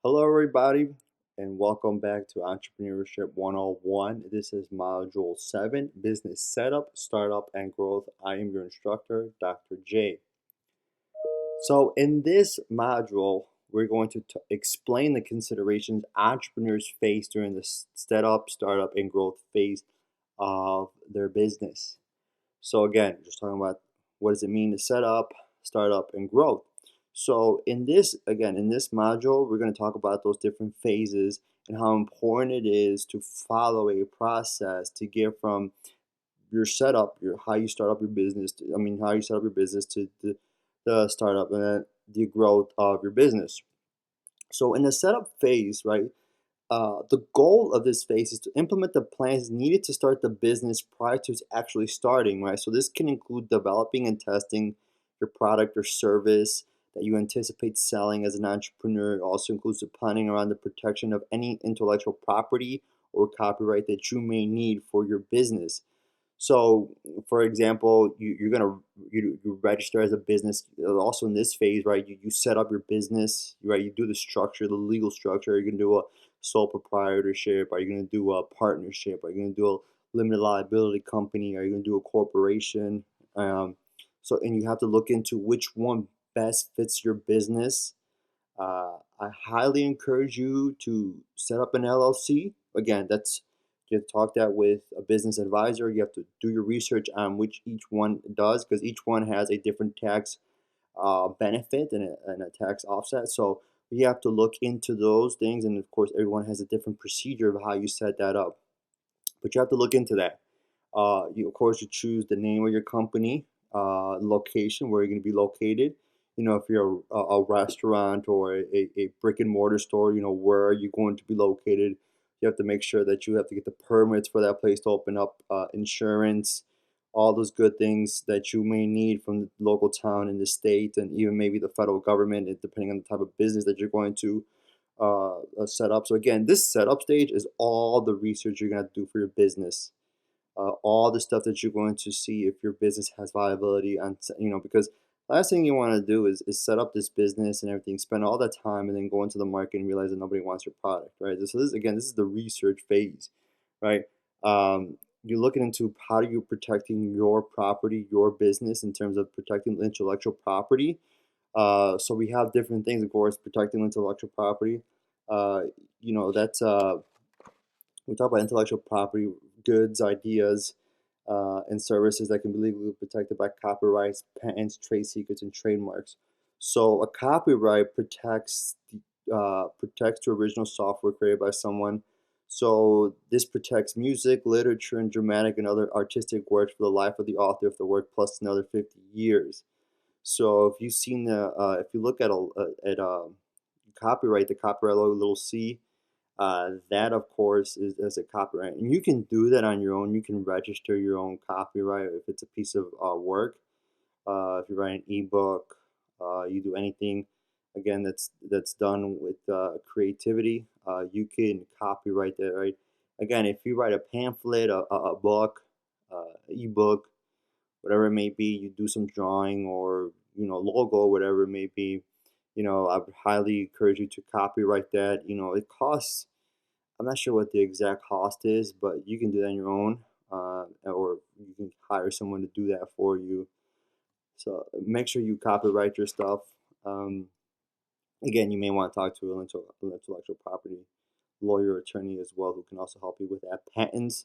Hello, everybody, and welcome back to Entrepreneurship 101. This is Module 7 Business Setup, Startup, and Growth. I am your instructor, Dr. J. So, in this module, we're going to explain the considerations entrepreneurs face during the setup, startup, and growth phase of their business. So again, just talking about what does it mean to set up, start up, and growth. So in this module, we're going to talk about those different phases and how important it is to follow a process to get from your setup, your how you start up your business. How you set up your business to the startup and then the growth of your business. So in the setup phase, right? The goal of this phase is to implement the plans needed to start the business prior to its actually starting, right? So this can include developing and testing your product or service that you anticipate selling as an entrepreneur. It also includes the planning around the protection of any intellectual property or copyright that you may need for your business. So, for example, you register as a business. Also in this phase, right? You set up your business, right? You do the structure, the legal structure. You're gonna do a sole proprietorship. Are you gonna do a partnership? Are you gonna do a limited liability company? Are you gonna do a corporation? And you have to look into which one best fits your business. I highly encourage you to set up an LLC. Again, that's you have to talk that with a business advisor. You have to do your research on which each one does because each one has a different tax benefit and a tax offset. So you have to look into those things, and of course, everyone has a different procedure of how you set that up. But you have to look into that. You of course you choose the name of your company, location where you're going to be located. If you're a restaurant or a brick and mortar store, where are you going to be located? You have to make sure that you have to get the permits for that place to open up, insurance, all those good things that you may need from the local town and the state, and even maybe the federal government, depending on the type of business that you're going to set up. So again, this setup stage is all the research you're going to do for your business, all the stuff that you're going to see if your business has viability, and because last thing you want to do is set up this business and everything, spend all that time, and then go into the market and realize that nobody wants your product, right? So this is the research phase, right? You're looking into how are you protecting your property, your business, in terms of protecting intellectual property. So we have different things, of course, protecting intellectual property. Uh, that's we talk about intellectual property, goods, ideas, and services that can be legally protected by copyrights, patents, trade secrets, and trademarks. So a copyright protects the original software created by someone. So this protects music, literature, and dramatic and other artistic works for the life of the author of the work plus another 50 years. So if you look at copyright, the copyright logo, little C, that of course is as a copyright, and you can do that on your own. You can register your own copyright if it's a piece of work. If you write an ebook, you do anything, again that's done with creativity. You can copyright that, right? Again, if you write a pamphlet, a book, ebook, whatever it may be, you do some drawing or logo, whatever it may be. I would highly encourage you to copyright that. It costs. I'm not sure what the exact cost is, but you can do that on your own, or you can hire someone to do that for you. So make sure you copyright your stuff. Um, Again, you may want to talk to an intellectual property lawyer, attorney as well, who can also help you with that. Patents,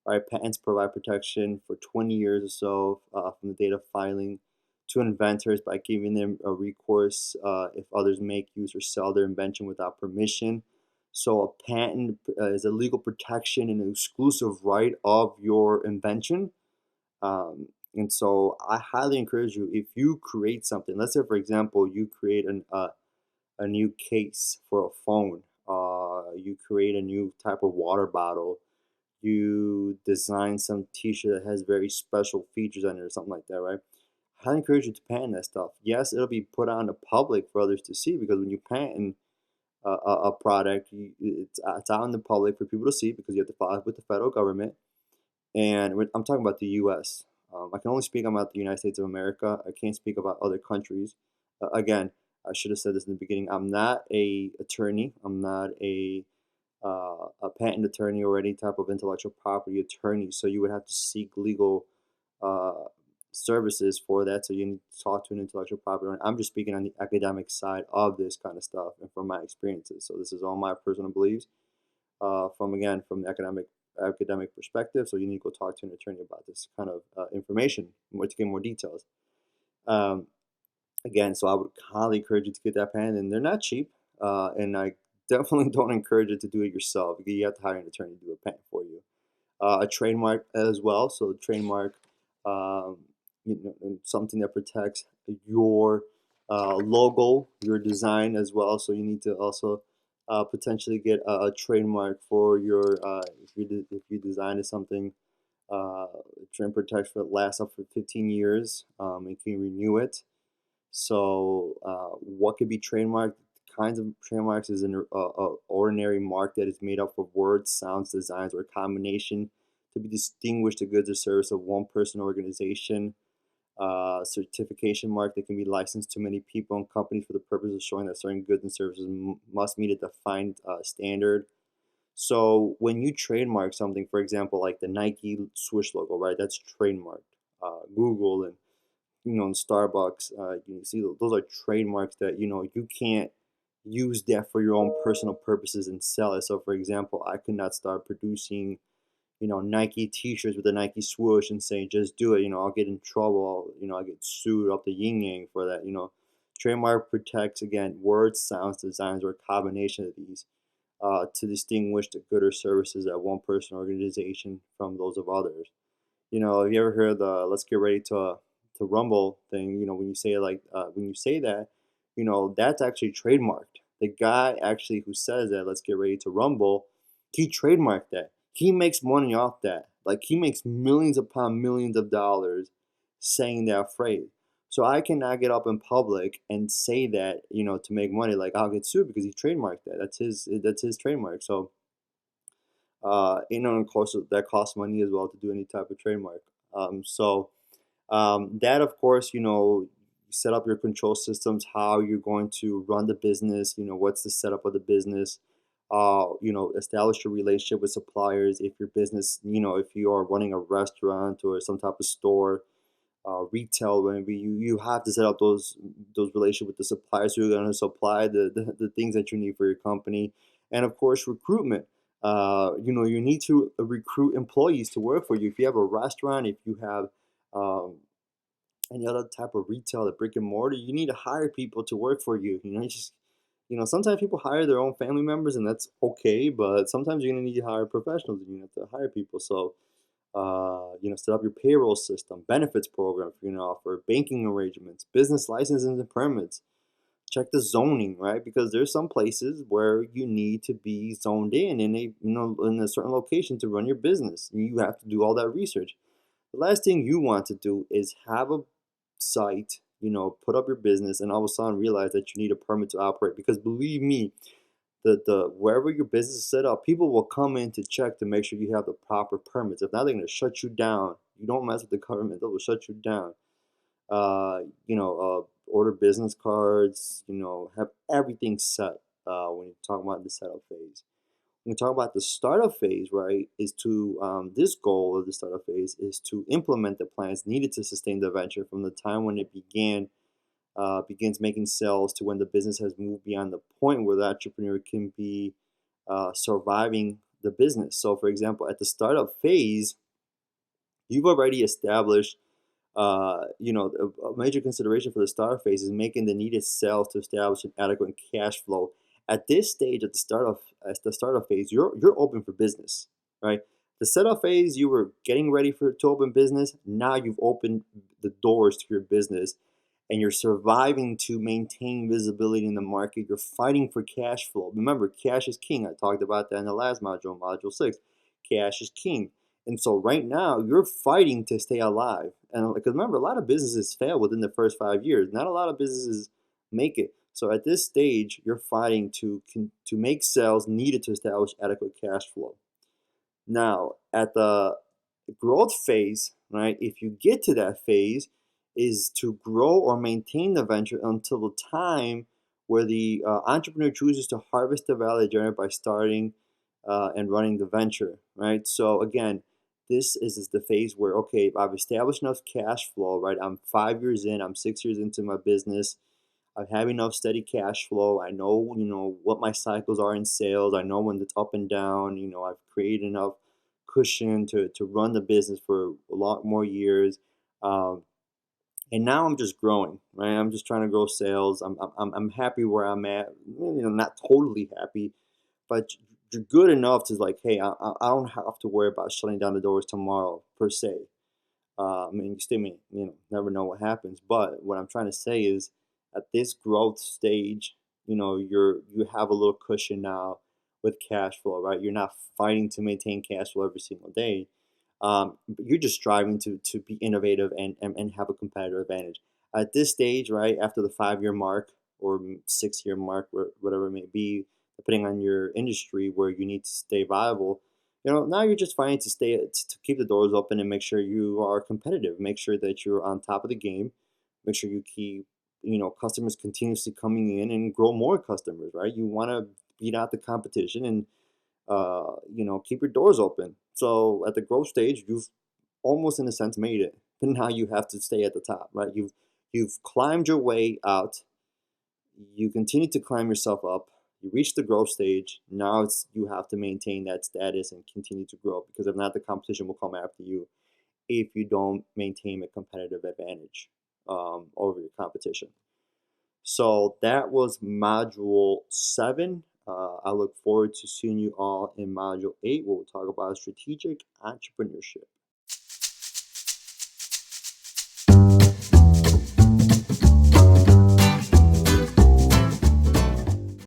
right? Patents provide protection for 20 years or so from the date of filing to inventors by giving them a recourse if others make, use, or sell their invention without permission. So a patent is a legal protection and an exclusive right of your invention. And so I highly encourage you, if you create something, let's say for example, you create a new case for a phone, you create a new type of water bottle, you design some t-shirt that has very special features on it or something like that, right? I highly encourage you to patent that stuff. Yes, it'll be put on the public for others to see because when you patent a product, it's out in the public for people to see because you have to file it with the federal government. And I'm talking about the U.S. I can only speak about the United States of America. I can't speak about other countries. Again, I should have said this in the beginning. I'm not a attorney. I'm not a patent attorney or any type of intellectual property attorney. So you would have to seek legal uh, services for that. So you need to talk to an intellectual property owner. I'm just speaking on the academic side of this kind of stuff and from my experiences. So this is all my personal beliefs from the academic perspective. So you need to go talk to an attorney about this kind of information to get more details. Um, Again, so I would highly encourage you to get that pen, and they're not cheap. And I definitely don't encourage you to do it yourself because you have to hire an attorney to do a pen for you. A trademark as well. So trademark, um, and something that protects your logo, your design as well. So you need to also potentially get a trademark for your if you design something. Trade protection lasts up for 15 years. And can renew it. So, what could be trademarked? Kinds of trademarks is an ordinary mark that is made up of words, sounds, designs, or a combination to be distinguished the goods or service of one person or organization. Certification mark that can be licensed to many people and companies for the purpose of showing that certain goods and services must meet a defined standard. So, when you trademark something, for example, like the Nike swoosh logo, right? That's trademarked. Google and in Starbucks, you see those are trademarks that you can't use that for your own personal purposes and sell it. So, for example, I could not start producing, Nike T-shirts with a Nike swoosh and say just do it. I'll get in trouble. I'll get sued up the yin yang for that. Trademark protects again words, sounds, designs, or a combination of these to distinguish the good or services of one person or organization from those of others. Have you ever heard the "Let's get ready to rumble" thing? When you say it when you say that, that's actually trademarked. The guy actually who says that "Let's get ready to rumble," he trademarked that. He makes money off that. Like he makes millions upon millions of dollars saying that phrase. So I cannot get up in public and say that, to make money. Like I'll get sued because he trademarked that. That's his trademark. So and of course that costs money as well to do any type of trademark. That of course, set up your control systems, how you're going to run the business. What's the setup of the business. Establish your relationship with suppliers. If your business, if you are running a restaurant or some type of store, retail, maybe you have to set up those relationships with the suppliers who are going to supply the things that you need for your company. And of course recruitment. You need to recruit employees to work for you. If you have a restaurant, if you have um, any other type of retail, the brick and mortar, you need to hire people to work for you. Sometimes people hire their own family members, and that's okay. But sometimes you're gonna need to hire professionals, and you have to hire people. So set up your payroll system, benefits program, offer banking arrangements, business licenses and permits. Check the zoning, right? Because there's some places where you need to be zoned in a certain location to run your business. And you have to do all that research. The last thing you want to do is have a site, put up your business, and all of a sudden realize that you need a permit to operate. Because believe me, the wherever your business is set up, people will come in to check to make sure you have the proper permits. If not, they're going to shut you down. You don't mess with the government; they will shut you down. Order business cards. Have everything set when you talk about the setup phase. When we talk about the startup phase, right, is to this goal of the startup phase is to implement the plans needed to sustain the venture from the time when it begins making sales to when the business has moved beyond the point where the entrepreneur can be surviving the business. So, for example, at the startup phase, you've already established a major consideration for the startup phase is making the needed sales to establish an adequate cash flow. At this stage, at the startup phase, you're open for business, right? The setup phase, you were getting ready to open business. Now you've opened the doors to your business, and you're surviving to maintain visibility in the market. You're fighting for cash flow. Remember, cash is king. I talked about that in the last module, module 6. Cash is king. And so right now you're fighting to stay alive. And because remember, a lot of businesses fail within the first 5 years. Not a lot of businesses make it. So at this stage, you're fighting to make sales needed to establish adequate cash flow. Now, at the growth phase, right, if you get to that phase, is to grow or maintain the venture until the time where the entrepreneur chooses to harvest the value generated by starting and running the venture, right? So again, this is the phase where, okay, I've established enough cash flow, right? I'm 5 years in, I'm 6 years into my business. I have enough steady cash flow. I know, what my cycles are in sales. I know when it's up and down. I've created enough cushion to run the business for a lot more years. Um, and now I'm just growing, right? I'm just trying to grow sales. I'm happy where I'm at. Not totally happy, but you're good enough to like, hey, I don't have to worry about shutting down the doors tomorrow per se. I mean, you still may, never know what happens. But what I'm trying to say is, at this growth stage, you have a little cushion now with cash flow, right? You're not fighting to maintain cash flow every single day. But you're just striving to be innovative and have a competitive advantage. At this stage, right after the 5 year mark or 6 year mark, whatever it may be, depending on your industry where you need to stay viable, now you're just fighting to keep the doors open and make sure you are competitive. Make sure that you're on top of the game. Make sure you keep customers continuously coming in and grow more customers. Right? You want to beat out the competition and keep your doors open. So at the growth stage, you've almost in a sense made it. But now you have to stay at the top. Right? You've climbed your way out. You continue to climb yourself up. You reach the growth stage. Now you have to maintain that status and continue to grow, because if not, the competition will come after you if you don't maintain a competitive advantage over your competition. So that was module 7. I look forward to seeing you all in module 8, where we'll talk about strategic entrepreneurship.